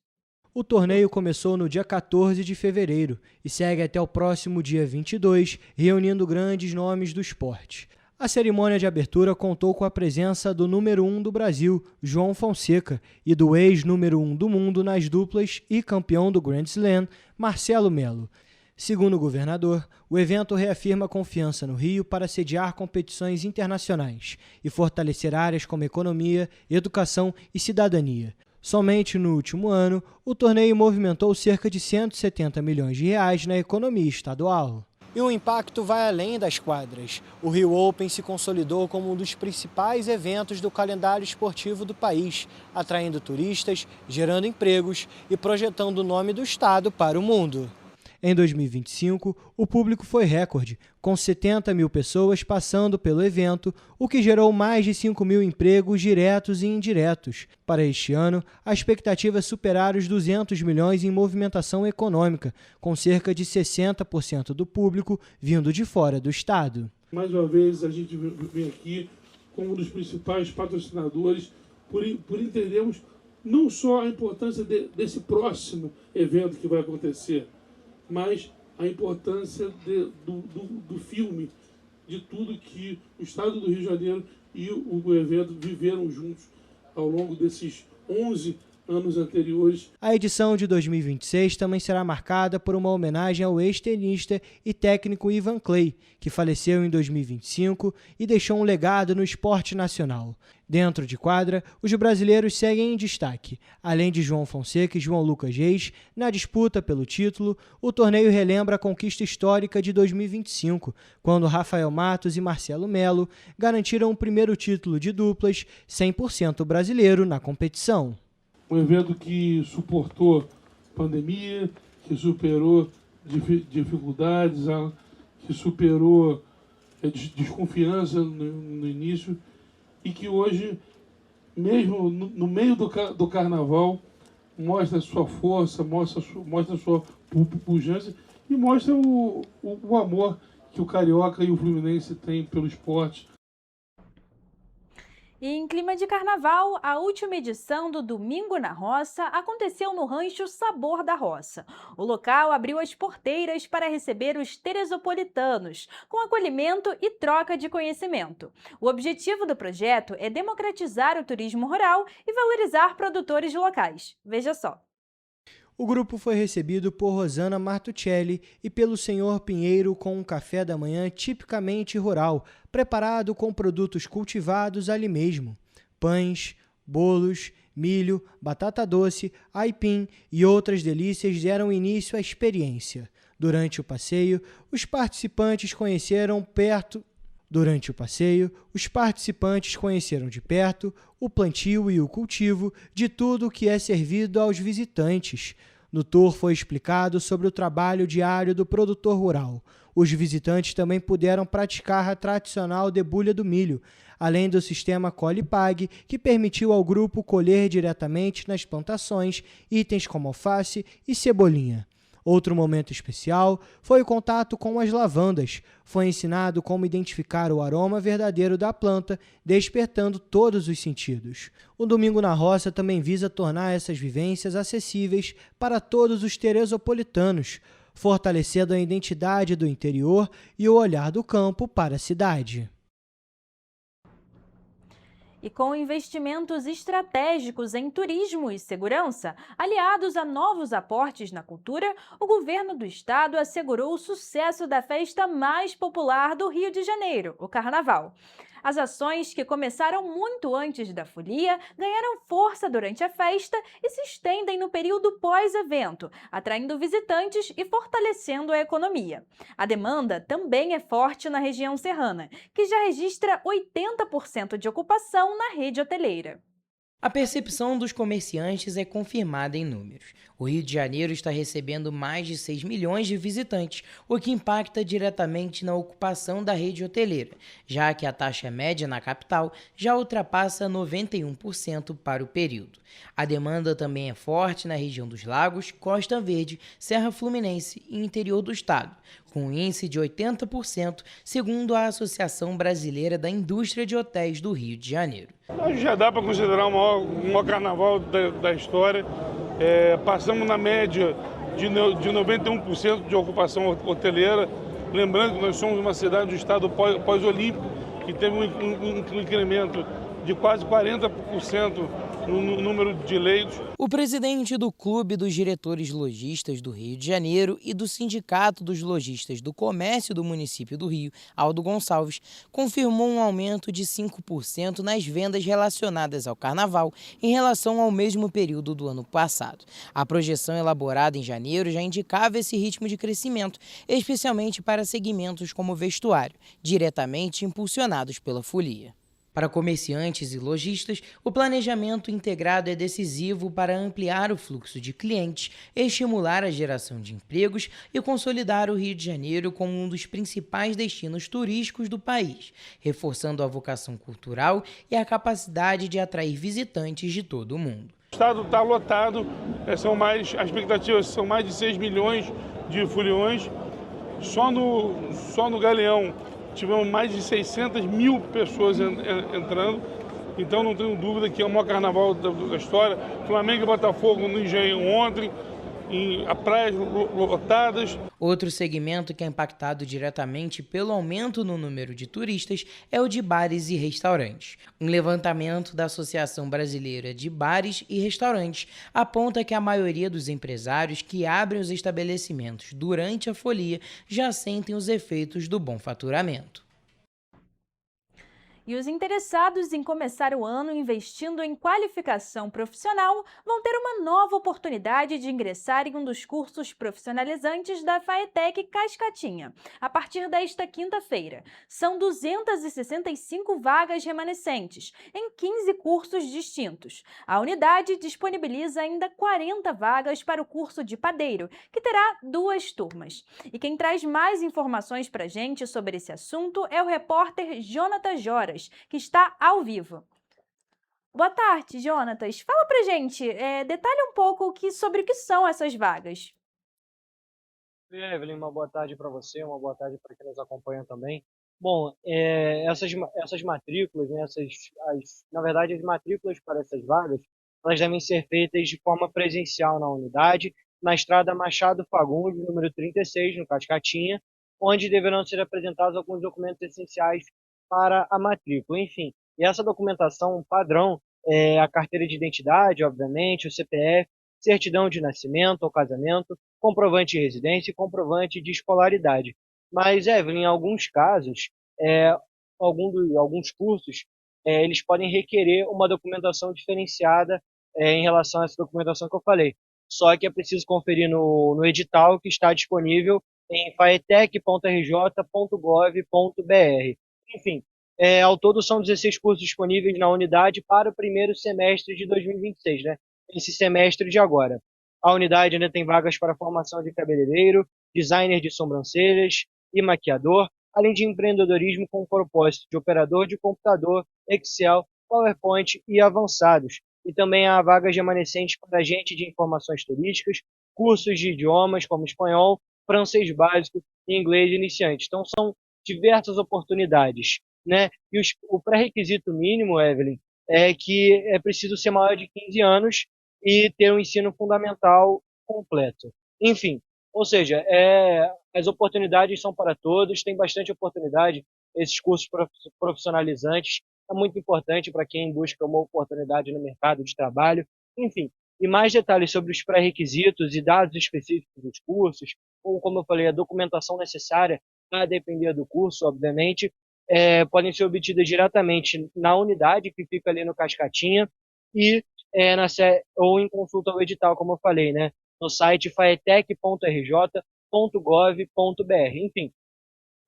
O torneio começou no dia 14 de fevereiro e segue até o próximo dia 22, reunindo grandes nomes do esporte. A cerimônia de abertura contou com a presença do número 1 do Brasil, João Fonseca, e do ex-número 1 do mundo nas duplas e campeão do Grand Slam, Marcelo Melo. Segundo o governador, o evento reafirma a confiança no Rio para sediar competições internacionais e fortalecer áreas como economia, educação e cidadania. Somente no último ano, o torneio movimentou cerca de 170 milhões de reais na economia estadual. E o impacto vai além das quadras. O Rio Open se consolidou como um dos principais eventos do calendário esportivo do país, atraindo turistas, gerando empregos e projetando o nome do estado para o mundo. Em 2025, o público foi recorde, com 70 mil pessoas passando pelo evento, o que gerou mais de 5 mil empregos diretos e indiretos. Para este ano, a expectativa é superar os 200 milhões em movimentação econômica, com cerca de 60% do público vindo de fora do estado. Mais uma vez, a gente vem aqui como um dos principais patrocinadores, por entendermos não só a importância desse próximo evento que vai acontecer, mas a importância do filme, de tudo que o Estado do Rio de Janeiro e o evento viveram juntos ao longo desses 11 anos anteriores. A edição de 2026 também será marcada por uma homenagem ao ex-tenista e técnico Ivan Clay, que faleceu em 2025 e deixou um legado no esporte nacional. Dentro de quadra, os brasileiros seguem em destaque. Além de João Fonseca e João Lucas Reis, na disputa pelo título, o torneio relembra a conquista histórica de 2025, quando Rafael Matos e Marcelo Melo garantiram o primeiro título de duplas 100% brasileiro na competição. Um evento que suportou pandemia, que superou dificuldades, que superou desconfiança no início, e que hoje, mesmo no meio do carnaval, mostra sua força, mostra sua pujança e mostra o amor que o Carioca e o Fluminense têm pelo esporte. E em clima de carnaval, a última edição do Domingo na Roça aconteceu no rancho Sabor da Roça. O local abriu as porteiras para receber os teresopolitanos, com acolhimento e troca de conhecimento. O objetivo do projeto é democratizar o turismo rural e valorizar produtores locais. Veja só. O grupo foi recebido por Rosana Martuccelli e pelo Senhor Pinheiro com um café da manhã tipicamente rural, preparado com produtos cultivados ali mesmo. Pães, bolos, Milho, batata doce, aipim e outras delícias deram início à experiência. Durante o passeio, os participantes conheceram de perto o plantio e o cultivo de tudo o que é servido aos visitantes. No tour foi explicado sobre o trabalho diário do produtor rural. Os visitantes também puderam praticar a tradicional debulha do milho, além do sistema colhe-pague, que permitiu ao grupo colher diretamente nas plantações itens como alface e cebolinha. Outro momento especial foi o contato com as lavandas. Foi ensinado como identificar o aroma verdadeiro da planta, despertando todos os sentidos. O Domingo na Roça também visa tornar essas vivências acessíveis para todos os teresopolitanos, fortalecendo a identidade do interior e o olhar do campo para a cidade. E com investimentos estratégicos em turismo e segurança, aliados a novos aportes na cultura, o governo do estado assegurou o sucesso da festa mais popular do Rio de Janeiro, o Carnaval. As ações, que começaram muito antes da folia, ganharam força durante a festa e se estendem no período pós-evento, atraindo visitantes e fortalecendo a economia. A demanda também é forte na região serrana, que já registra 80% de ocupação na rede hoteleira. A percepção dos comerciantes é confirmada em números. O Rio de Janeiro está recebendo mais de 6 milhões de visitantes, o que impacta diretamente na ocupação da rede hoteleira, já que a taxa média na capital já ultrapassa 91% para o período. A demanda também é forte na região dos Lagos, Costa Verde, Serra Fluminense e interior do estado, com um índice de 80%, segundo a Associação Brasileira da Indústria de Hotéis do Rio de Janeiro. Já dá para considerar o maior carnaval da história. Passamos na média de 91% de ocupação hoteleira. Lembrando que nós somos uma cidade do estado pós-olímpico, que teve um incremento de quase 40% no número de leitos. O presidente do Clube dos Diretores Lojistas do Rio de Janeiro e do Sindicato dos Lojistas do Comércio do município do Rio, Aldo Gonçalves, confirmou um aumento de 5% nas vendas relacionadas ao Carnaval em relação ao mesmo período do ano passado. A projeção elaborada em janeiro já indicava esse ritmo de crescimento, especialmente para segmentos como vestuário, diretamente impulsionados pela folia. Para comerciantes e lojistas, o planejamento integrado é decisivo para ampliar o fluxo de clientes, estimular a geração de empregos e consolidar o Rio de Janeiro como um dos principais destinos turísticos do país, reforçando a vocação cultural e a capacidade de atrair visitantes de todo o mundo. O estado está lotado, as expectativas são mais de 6 milhões de foliões. Só no Galeão tivemos mais de 600 mil pessoas entrando, então não tenho dúvida que é o maior carnaval da história. Flamengo e Botafogo no Engenho ontem, a praias lotadas. Outro segmento que é impactado diretamente pelo aumento no número de turistas é o de bares e restaurantes. Um levantamento da Associação Brasileira de Bares e Restaurantes aponta que a maioria dos empresários que abrem os estabelecimentos durante a folia já sentem os efeitos do bom faturamento. E os interessados em começar o ano investindo em qualificação profissional vão ter uma nova oportunidade de ingressar em um dos cursos profissionalizantes da FAETEC Cascatinha, a partir desta quinta-feira. São 265 vagas remanescentes, em 15 cursos distintos. A unidade disponibiliza ainda 40 vagas para o curso de padeiro, que terá 2 turmas. E quem traz mais informações para a gente sobre esse assunto é o repórter Jonatas Joras, que está ao vivo. Boa tarde, Jonatas. Fala pra gente, detalhe um pouco sobre o que são essas vagas. Evelyn, uma boa tarde para você, uma boa tarde para quem nos acompanha também. Bom, essas matrículas, né, na verdade, as matrículas para essas vagas, elas devem ser feitas de forma presencial na unidade, na estrada Machado Fagundes, número 36, no Cascatinha, onde deverão ser apresentados alguns documentos essenciais para a matrícula. Enfim, e essa documentação padrão é a carteira de identidade, obviamente, o CPF, certidão de nascimento ou casamento, comprovante de residência e comprovante de escolaridade. Mas, Evelyn, em alguns casos, alguns cursos, eles podem requerer uma documentação diferenciada em relação a essa documentação que eu falei. Só que é preciso conferir no edital que está disponível em faetec.rj.gov.br. Enfim, ao todo são 16 cursos disponíveis na unidade para o primeiro semestre de 2026, né? Esse semestre de agora. A unidade ainda tem vagas para formação de cabeleireiro, designer de sobrancelhas e maquiador, além de empreendedorismo com propósito de operador de computador, Excel, PowerPoint e avançados. E também há vagas remanescentes para agente de informações turísticas, cursos de idiomas como espanhol, francês básico e inglês iniciante. Então são diversas oportunidades, né? E o pré-requisito mínimo, Evelyn, é que é preciso ser maior de 15 anos e ter um ensino fundamental completo. Enfim, ou seja, as oportunidades são para todos, tem bastante oportunidade, esses cursos profissionalizantes, é muito importante para quem busca uma oportunidade no mercado de trabalho. Enfim, e mais detalhes sobre os pré-requisitos e dados específicos dos cursos, ou como eu falei, a documentação necessária, a depender do curso, obviamente, podem ser obtidas diretamente na unidade que fica ali no Cascatinha e ou em consulta ao edital, como eu falei, né, no site faetec.rj.gov.br. Enfim,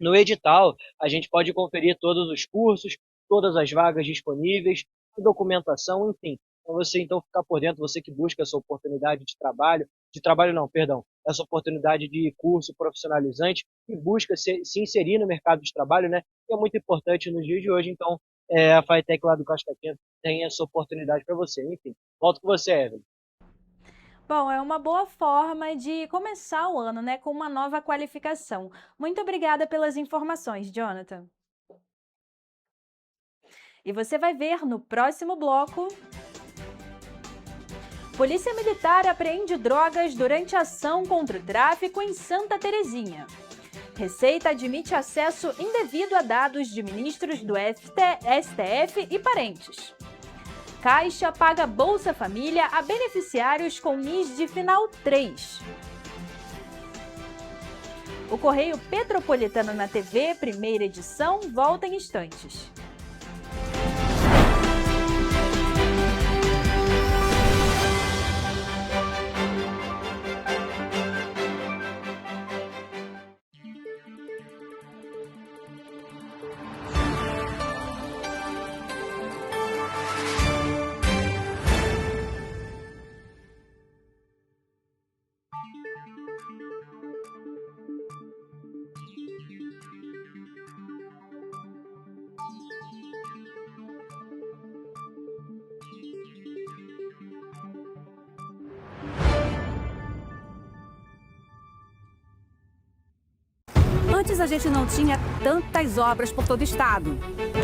no edital a gente pode conferir todos os cursos, todas as vagas disponíveis, a documentação, enfim. Para você então ficar por dentro, você que busca essa oportunidade de trabalho, essa oportunidade de curso profissionalizante e busca se inserir no mercado de trabalho, né? Que é muito importante nos dias de hoje. Então, a Faetec lá do Cascatinha tem essa oportunidade para você. Enfim, volto com você, Evelyn. Bom, é uma boa forma de começar o ano, né, com uma nova qualificação. Muito obrigada pelas informações, Jonathan. E você vai ver no próximo bloco... Polícia Militar apreende drogas durante ação contra o tráfico em Santa Terezinha. Receita admite acesso indevido a dados de ministros do STF e parentes. Caixa paga Bolsa Família a beneficiários com NIS de final 3. O Correio Petropolitano na TV, primeira edição, volta em instantes. Antes a gente não tinha tantas obras por todo o estado.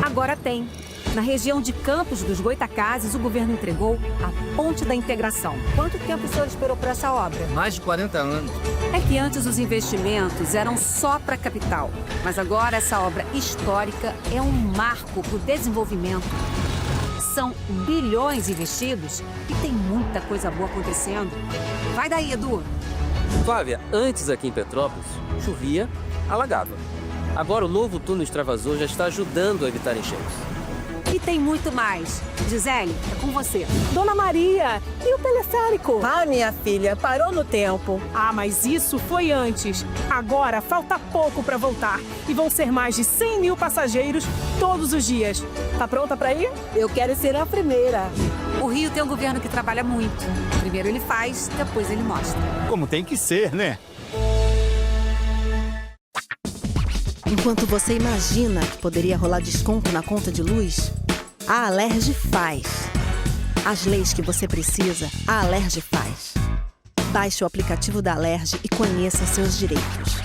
Agora tem. Na região de Campos dos Goitacazes, o governo entregou a Ponte da Integração. Quanto tempo o senhor esperou por essa obra? Mais de 40 anos. É que antes os investimentos eram só para a capital. Mas agora essa obra histórica é um marco para o desenvolvimento. São bilhões investidos e tem muita coisa boa acontecendo. Vai daí, Edu. Flávia, antes aqui em Petrópolis, chovia, alagava. Agora o novo túnel extravasor já está ajudando a evitar enchentes. E tem muito mais. Gisele, é com você. Dona Maria, e o teleférico? Ah, minha filha, parou no tempo. Ah, mas isso foi antes. Agora falta pouco para voltar. E vão ser mais de 100 mil passageiros todos os dias. Tá pronta para ir? Eu quero ser a primeira. O Rio tem um governo que trabalha muito. Primeiro ele faz, depois ele mostra. Como tem que ser, né? Enquanto você imagina que poderia rolar desconto na conta de luz, a Alerj faz. As leis que você precisa, a Alerj faz. Baixe o aplicativo da Alerj e conheça seus direitos.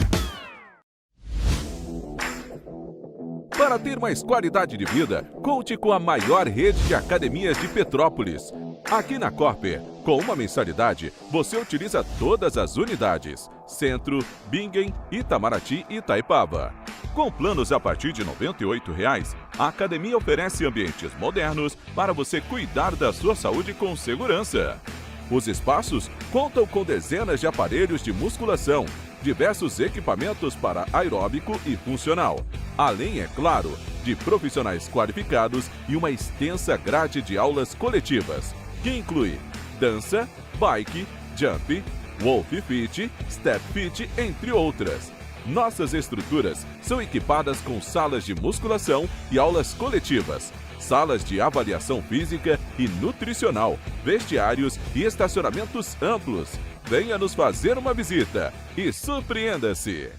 Para ter mais qualidade de vida, conte com a maior rede de academias de Petrópolis. Aqui na Corper, com uma mensalidade, você utiliza todas as unidades: Centro, Bingen, Itamaraty e Itaipava. Com planos a partir de R$ 98,00, a academia oferece ambientes modernos para você cuidar da sua saúde com segurança. Os espaços contam com dezenas de aparelhos de musculação, diversos equipamentos para aeróbico e funcional, além, é claro, de profissionais qualificados e uma extensa grade de aulas coletivas. que inclui dança, bike, jump, Wolf Fit, Step Fit, entre outras. Nossas estruturas são equipadas com salas de musculação e aulas coletivas, salas de avaliação física e nutricional, vestiários e estacionamentos amplos. Venha nos fazer uma visita e surpreenda-se!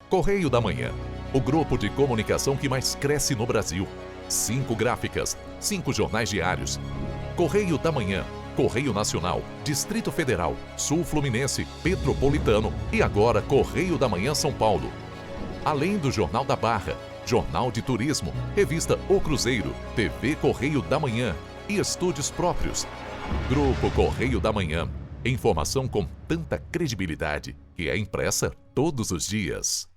Correio da Manhã, o grupo de comunicação que mais cresce no Brasil. 5 gráficas, 5 jornais diários. Correio da Manhã, Correio Nacional, Distrito Federal, Sul Fluminense, Petropolitano e agora Correio da Manhã São Paulo. Além do Jornal da Barra, Jornal de Turismo, Revista O Cruzeiro, TV Correio da Manhã e estúdios próprios. Grupo Correio da Manhã. Informação com tanta credibilidade que é impressa todos os dias.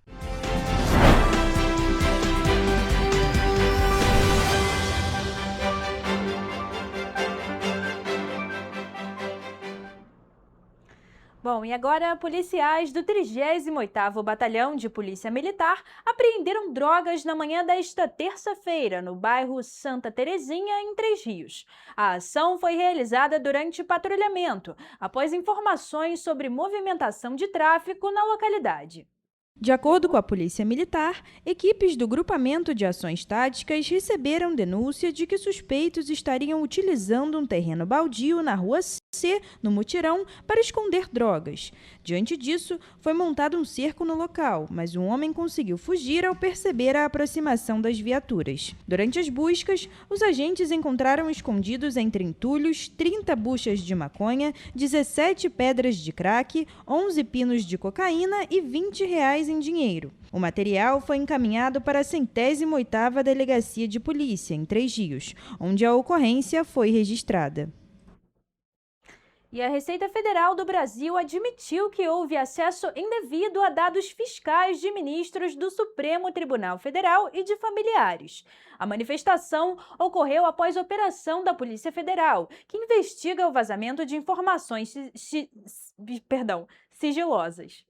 Bom, e agora policiais do 38º Batalhão de Polícia Militar apreenderam drogas na manhã desta terça-feira no bairro Santa Terezinha, em Três Rios. A ação foi realizada durante patrulhamento, após informações sobre movimentação de tráfico na localidade. De acordo com a Polícia Militar, equipes do Grupamento de Ações Táticas receberam denúncia de que suspeitos estariam utilizando um terreno baldio na Rua C, no Mutirão, para esconder drogas. Diante disso, foi montado um cerco no local, mas um homem conseguiu fugir ao perceber a aproximação das viaturas. Durante as buscas, os agentes encontraram escondidos entre entulhos 30 buchas de maconha, 17 pedras de crack, 11 pinos de cocaína e R$20 em dinheiro. O material foi encaminhado para a 108ª Delegacia de Polícia, em Três Rios, onde a ocorrência foi registrada. E a Receita Federal do Brasil admitiu que houve acesso indevido a dados fiscais de ministros do Supremo Tribunal Federal e de familiares. A manifestação ocorreu após operação da Polícia Federal, que investiga o vazamento de informações sigilosas.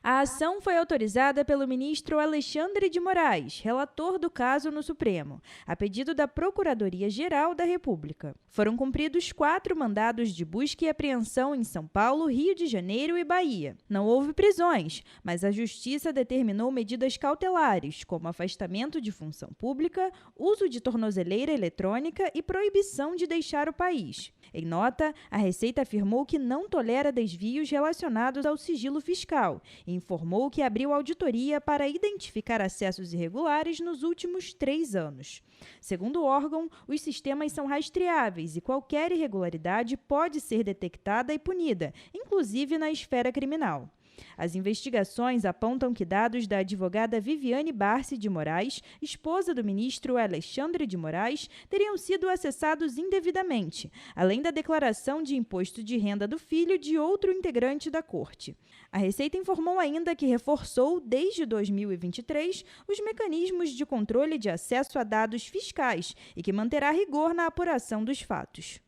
A ação foi autorizada pelo ministro Alexandre de Moraes, relator do caso no Supremo, a pedido da Procuradoria-Geral da República. Foram cumpridos 4 mandados de busca e apreensão em São Paulo, Rio de Janeiro e Bahia. Não houve prisões, mas a Justiça determinou medidas cautelares, como afastamento de função pública, uso de tornozeleira eletrônica e proibição de deixar o país. Em nota, a Receita afirmou que não tolera desvios relacionados ao sigilo fiscal e informou que abriu auditoria para identificar acessos irregulares nos últimos 3 anos. Segundo o órgão, os sistemas são rastreáveis e qualquer irregularidade pode ser detectada e punida, inclusive na esfera criminal. As investigações apontam que dados da advogada Viviane Barsi de Moraes, esposa do ministro Alexandre de Moraes, teriam sido acessados indevidamente, além da declaração de imposto de renda do filho de outro integrante da corte. A Receita informou ainda que reforçou, desde 2023, os mecanismos de controle de acesso a dados fiscais e que manterá rigor na apuração dos fatos.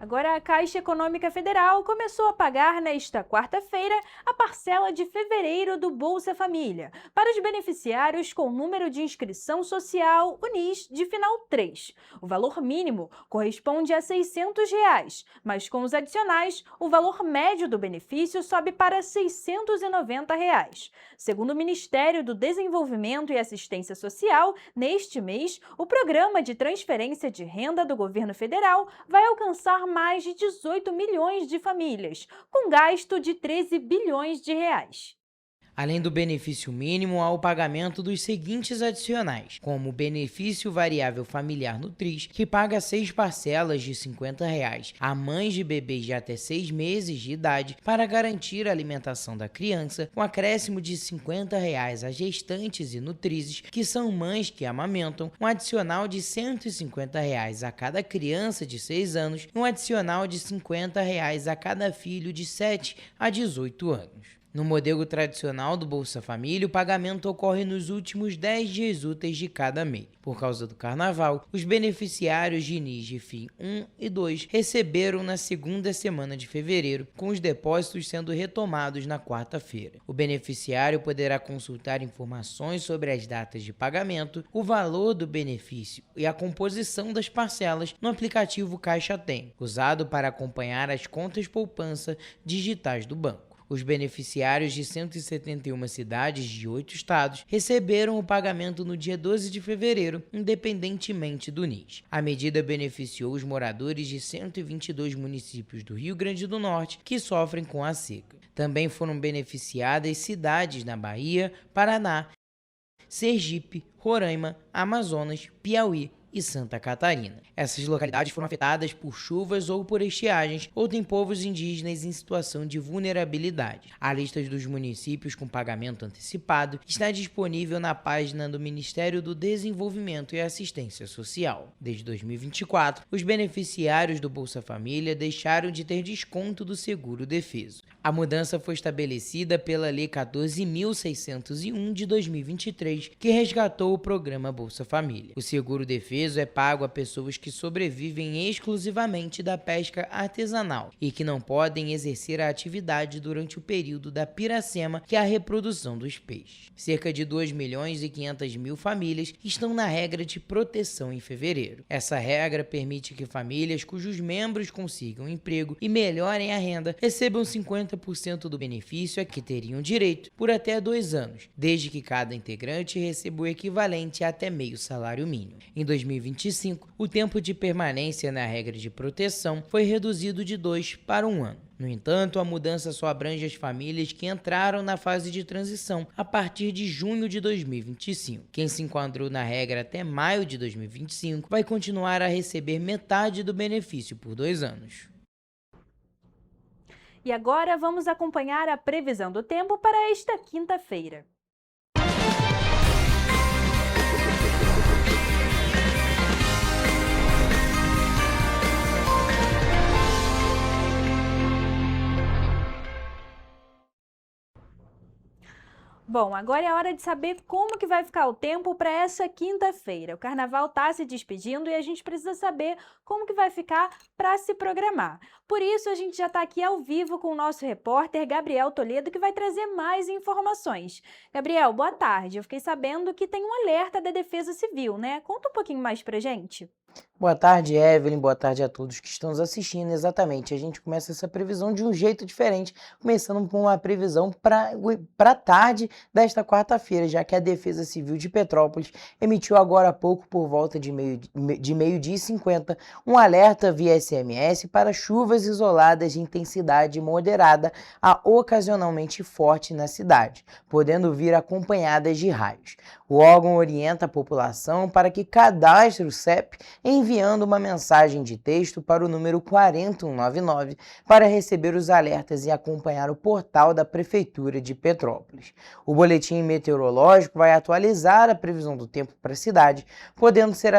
Agora, a Caixa Econômica Federal começou a pagar nesta quarta-feira a parcela de fevereiro do Bolsa Família para os beneficiários com número de inscrição social UNIS de final 3. O valor mínimo corresponde a R$ 600, mas com os adicionais, o valor médio do benefício sobe para R$ 690. Segundo o Ministério do Desenvolvimento e Assistência Social, neste mês, o programa de transferência de renda do governo federal vai alcançar mais de 18 milhões de famílias, com gasto de 13 bilhões de reais. Além do benefício mínimo, há o pagamento dos seguintes adicionais, como o benefício variável familiar Nutris, que paga 6 parcelas de R$ 50 a mães de bebês de até 6 meses de idade para garantir a alimentação da criança, com acréscimo de R$ 50 a gestantes e nutrizes, que são mães que amamentam, um adicional de R$ 150 a cada criança de 6 anos e um adicional de R$ 50 a cada filho de 7 a 18 anos. No modelo tradicional do Bolsa Família, o pagamento ocorre nos últimos 10 dias úteis de cada mês. Por causa do carnaval, os beneficiários de NIS de FIM 1 e 2 receberam na segunda semana de fevereiro, com os depósitos sendo retomados na quarta-feira. O beneficiário poderá consultar informações sobre as datas de pagamento, o valor do benefício e a composição das parcelas no aplicativo Caixa Tem, usado para acompanhar as contas poupança digitais do banco. Os beneficiários de 171 cidades de 8 estados receberam o pagamento no dia 12 de fevereiro, independentemente do NIS. A medida beneficiou os moradores de 122 municípios do Rio Grande do Norte que sofrem com a seca. Também foram beneficiadas cidades na Bahia, Paraná, Sergipe, Roraima, Amazonas, Piauí e Santa Catarina. Essas localidades foram afetadas por chuvas ou por estiagens ou têm povos indígenas em situação de vulnerabilidade. A lista dos municípios com pagamento antecipado está disponível na página do Ministério do Desenvolvimento e Assistência Social. Desde 2024, os beneficiários do Bolsa Família deixaram de ter desconto do seguro-defeso. A mudança foi estabelecida pela Lei 14.601 de 2023, que resgatou o programa Bolsa Família. O seguro-defeso é pago a pessoas que sobrevivem exclusivamente da pesca artesanal e que não podem exercer a atividade durante o período da piracema, que é a reprodução dos peixes. Cerca de 2.500.000 famílias estão na regra de proteção em fevereiro. Essa regra permite que famílias cujos membros consigam emprego e melhorem a renda recebam 50% do benefício a que teriam direito por até 2 anos, desde que cada integrante receba o equivalente a até meio salário mínimo. Em 2025, o tempo de permanência na regra de proteção foi reduzido de 2 para 1 ano. No entanto, a mudança só abrange as famílias que entraram na fase de transição a partir de junho de 2025. Quem se enquadrou na regra até maio de 2025 vai continuar a receber metade do benefício por 2 anos. E agora vamos acompanhar a previsão do tempo para esta quinta-feira. Bom, agora é a hora de saber como que vai ficar o tempo para essa quinta-feira. O carnaval está se despedindo e a gente precisa saber como que vai ficar para se programar. Por isso, a gente já está aqui ao vivo com o nosso repórter Gabriel Toledo, que vai trazer mais informações. Gabriel, boa tarde. Eu fiquei sabendo que tem um alerta da Defesa Civil, né? Conta um pouquinho mais pra gente. Boa tarde, Evelyn. Boa tarde a todos que estão nos assistindo. Exatamente, a gente começa essa previsão de um jeito diferente, começando com uma previsão para tarde desta quarta-feira, já que a Defesa Civil de Petrópolis emitiu agora há pouco, por volta de meio-dia e 50, um alerta via SMS para chuvas isoladas de intensidade moderada a ocasionalmente forte na cidade, podendo vir acompanhadas de raios. O órgão orienta a população para que cadastre o CEP enviando uma mensagem de texto para o número 4199 para receber os alertas e acompanhar o portal da Prefeitura de Petrópolis. O boletim meteorológico vai atualizar a previsão do tempo para a cidade, podendo ser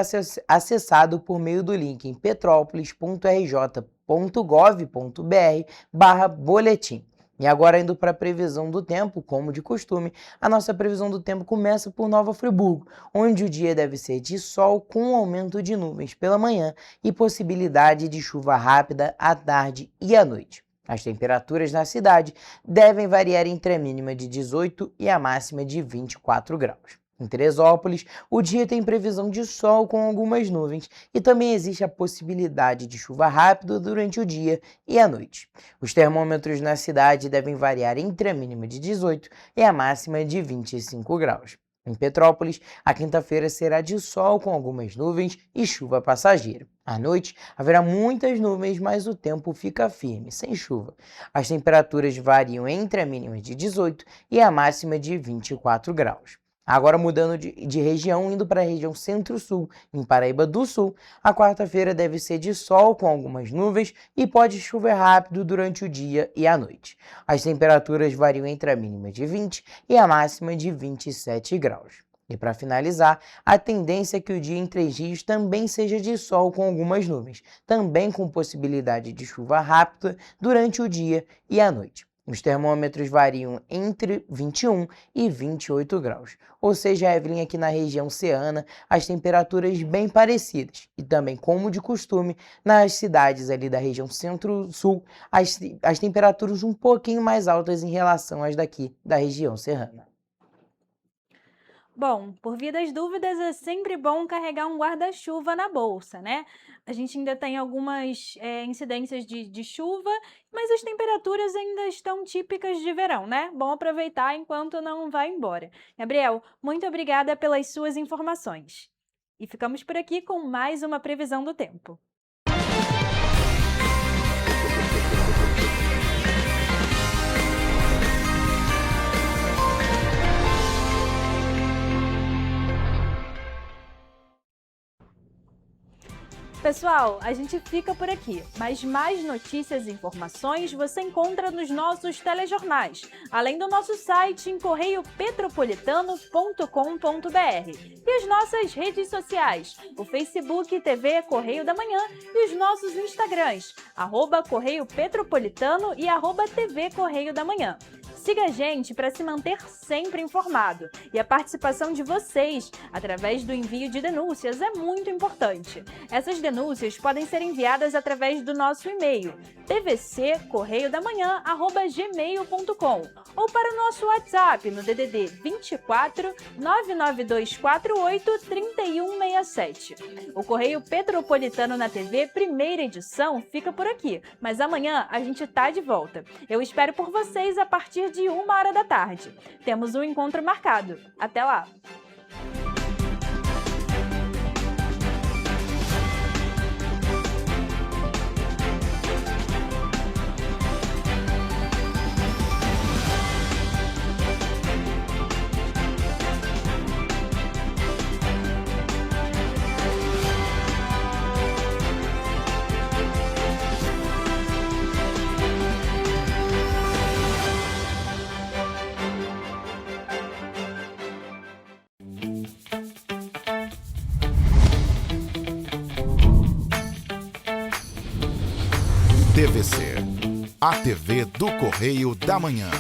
acessado por meio do link em petrópolis.rj.gov.br/boletim. E agora, indo para a previsão do tempo, como de costume, a nossa previsão do tempo começa por Nova Friburgo, onde o dia deve ser de sol com aumento de nuvens pela manhã e possibilidade de chuva rápida à tarde e à noite. As temperaturas na cidade devem variar entre a mínima de 18 e a máxima de 24 graus. Em Teresópolis, o dia tem previsão de sol com algumas nuvens e também existe a possibilidade de chuva rápida durante o dia e a noite. Os termômetros na cidade devem variar entre a mínima de 18 e a máxima de 25 graus. Em Petrópolis, a quinta-feira será de sol com algumas nuvens e chuva passageira. À noite, haverá muitas nuvens, mas o tempo fica firme, sem chuva. As temperaturas variam entre a mínima de 18 e a máxima de 24 graus. Agora mudando de região, indo para a região Centro-Sul, em Paraíba do Sul, a quarta-feira deve ser de sol com algumas nuvens e pode chover rápido durante o dia e a noite. As temperaturas variam entre a mínima de 20 e a máxima de 27 graus. E para finalizar, a tendência é que o dia em Três Rios também seja de sol com algumas nuvens, também com possibilidade de chuva rápida durante o dia e a noite. Os termômetros variam entre 21 e 28 graus. Ou seja, Evelyn, aqui na região serrana, as temperaturas bem parecidas. E também, como de costume, nas cidades ali da região centro-sul, as temperaturas um pouquinho mais altas em relação às daqui da região serrana. Bom, por via das dúvidas, é sempre bom carregar um guarda-chuva na bolsa, né? A gente ainda tem algumas incidências de chuva, mas as temperaturas ainda estão típicas de verão, né? Bom aproveitar enquanto não vai embora. Gabriel, muito obrigada pelas suas informações. E ficamos por aqui com mais uma previsão do tempo. Pessoal, a gente fica por aqui, mas mais notícias e informações você encontra nos nossos telejornais, além do nosso site em correiopetropolitano.com.br e as nossas redes sociais, o Facebook TV Correio da Manhã e os nossos Instagrams, @Correio Petropolitano e @TV Correio da Manhã. Siga a gente para se manter sempre informado. E a participação de vocês, através do envio de denúncias, é muito importante. Essas denúncias podem ser enviadas através do nosso e-mail, tvccorreiodamanhã@gmail.com ou para o nosso WhatsApp no DDD 24 99248 3167. O Correio Petropolitano na TV, primeira edição, fica por aqui, mas amanhã a gente tá de volta. Eu espero por vocês a partir de 1h da tarde. Temos um encontro marcado. Até lá! TVC, a TV do Correio da Manhã.